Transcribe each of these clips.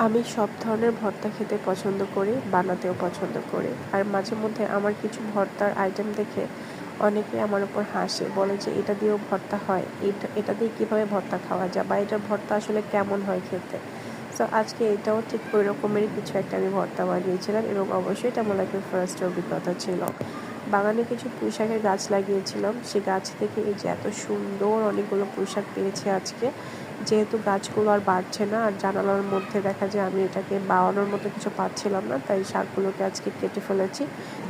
আমি সব ধরনের ভর্তা খেতে পছন্দ করি, বানাতেও পছন্দ করি। আর মাঝে মধ্যে আমার কিছু ভর্তার আইটেম দেখে অনেকে আমার উপর হাসে, বলে যে এটা দিয়েও ভর্তা হয়, এটা দিয়ে কীভাবে ভর্তা খাওয়া যায়, বা এটার ভর্তা আসলে কেমন হয় খেতে। সো আজকে এটাও ঠিক ওই রকমেরই কিছু একটা আমি ভর্তা বানিয়েছিলাম, এবং অবশ্যই এটা আমার লাইফের ফার্স্ট অভিজ্ঞতা ছিল। বাগানে কিছু পুঁইশাকের গাছ লাগিয়েছিলাম, সেই গাছ থেকে এই যে এত সুন্দর অনেকগুলো পুঁইশাক পেয়েছি আজকে। যেহেতু গাছগুলো আর বাড়ছে না, আর জানালার মধ্যে দেখা যায় আমি এটাকে বাড়ানোর মতো কিছু পাচ্ছিলাম না, তাই শাকগুলোকে আজকে কেটে ফেলেছি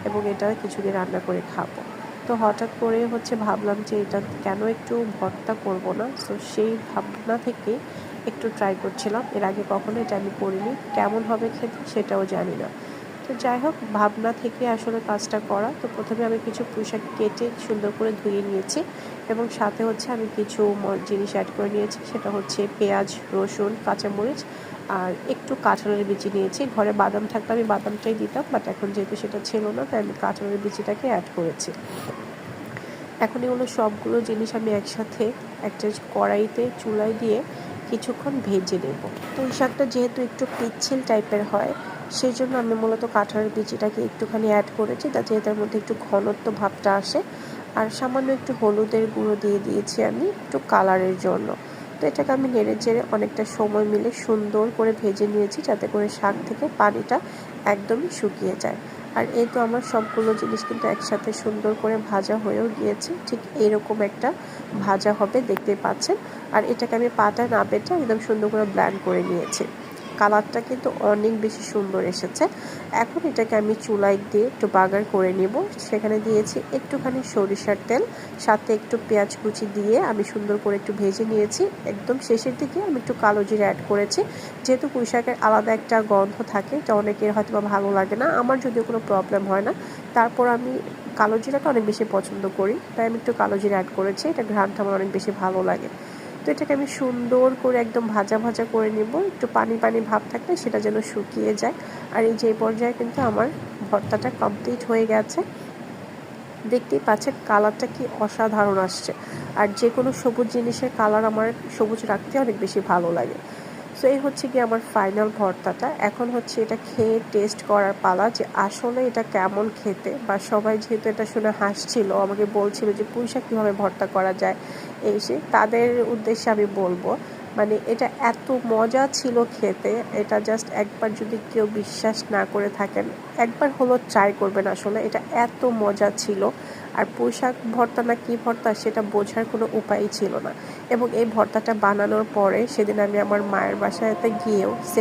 এবং এটা কিছুদিন রান্না করে খাবো। তো হঠাৎ করে ভাবলাম যে এটা কেন একটু ভর্তা করব না। সো সেই ভাবনা থেকে একটু ট্রাই করছিলাম। এর আগে কখনো এটা আমি করিনি, কেমন হবে খেতে সেটাও জানি না। তো যাই হোক, ভাবনা থেকে আসলে কাজটা করা। তো প্রথমে আমি কিছু পুঁইশাক কেটে সুন্দর করে ধুয়ে নিয়েছি, এবং সাথে আমি কিছু জিনিস অ্যাড করে নিয়েছি। সেটা হচ্ছে পেঁয়াজ, রসুন, কাঁচামরিচ আর একটু কাঁঠালের বিচি নিয়েছি। ঘরে বাদাম থাকলে আমি বাদামটাই দিতাম, বাট এখন যেহেতু সেটা ছিল না, তাই আমি কাঁঠালের বিচিটাকে অ্যাড করেছি। এখন এগুলো সবগুলো জিনিস আমি একসাথে একটা কড়াইতে চুলায় দিয়ে কিছুক্ষণ ভেজে নেব। পুঁই শাকটা যেহেতু একটু পিচ্ছিল টাইপের হয়, সেই জন্য আমি মূলত কাঁঠালের বিচিটাকে একটুখানি অ্যাড করেছি, যাতে এটার মধ্যে একটু ঘনত্ব ভাবটা আসে। আর সামান্য একটু হলুদের গুঁড়ো দিয়ে দিয়েছি আমি একটু কালারের জন্য। তো এটাকে আমি নেড়ে চেড়ে অনেকটা সময় মিলে সুন্দর করে ভেজে নিয়েছি, যাতে করে শাক থেকে পানিটা একদমই শুকিয়ে যায়। আর এই তো আমার সবগুলো জিনিস কিন্তু একসাথে সুন্দর করে ভাজা হয়েও গিয়েছে। ঠিক এইরকম একটা ভাজা হবে, দেখতে পাচ্ছেন। আর এটাকে আমি পাটা না বেটে একদম সুন্দর করে ব্লেন্ড করে নিয়েছি। কালারটা কিন্তু অনেক বেশি সুন্দর এসেছে। এখন এটাকে আমি চুলায় দিয়ে একটু বাগার করে নেব। সেখানে দিয়েছি একটুখানি সরিষার তেল, সাথে একটু পেঁয়াজ কুচি দিয়ে আমি সুন্দর করে একটু ভেজে নিয়েছি। একদম শেষের দিকে আমি একটু কালো জিরা অ্যাড করেছি। যেহেতু পুঁই শাকের আলাদা একটা গন্ধ থাকে, যা অনেকের হয়তো বা ভালো লাগে না, আমার যদিও কোনো প্রবলেম হয় না। তারপর আমি কালো জিরাটা অনেক বেশি পছন্দ করি, তাই আমি একটু কালো জিরা অ্যাড করেছি। এটা ঘ্রাণটা আমার অনেক বেশি ভালো লাগে। তো এটাকে আমি সুন্দর করে একদম ভাজা ভাজা করে নেব। একটু পানি পানি ভাব থাকলে সেটা যেন শুকিয়ে যায়। আর এই যে পর্যায়ে কিন্তু আমার ভর্তাটা কমপ্লিট হয়ে গেছে। দেখতেই পাচ্ছেন কালারটা কি অসাধারণ আসছে। আর যে কোনো সবুজ জিনিসের কালার আমার সবুজ রাখতে অনেক বেশি ভালো লাগে। সো এই কি আমার ফাইনাল ভর্তাটা। এখন এটা খেয়ে টেস্ট করার পালা, যে আসলে এটা কেমন খেতে। বা সবাই যেহেতু এটা শুনে হাসছিল, আমাকে বলছিল যে পুঁই শাক কীভাবে ভর্তা করা যায়, তাদের উদ্দেশ্যে আমি বলবো, মানে এটা এত মজা ছিল খেতে। এটা জাস্ট একবার যদি কেউ বিশ্বাস না করে থাকেন, একবার হলো ট্রাই করবেন। আসলে এটা এত মজা ছিল। আর পুঁই শাক ভর্তা না কি ভর্তা সেটা বোঝার কোনো উপায়ই ছিল না। এবং এই ভর্তাটা বানানোর পরে সেদিন আমি আমার মায়ের বাসাতে গিয়েও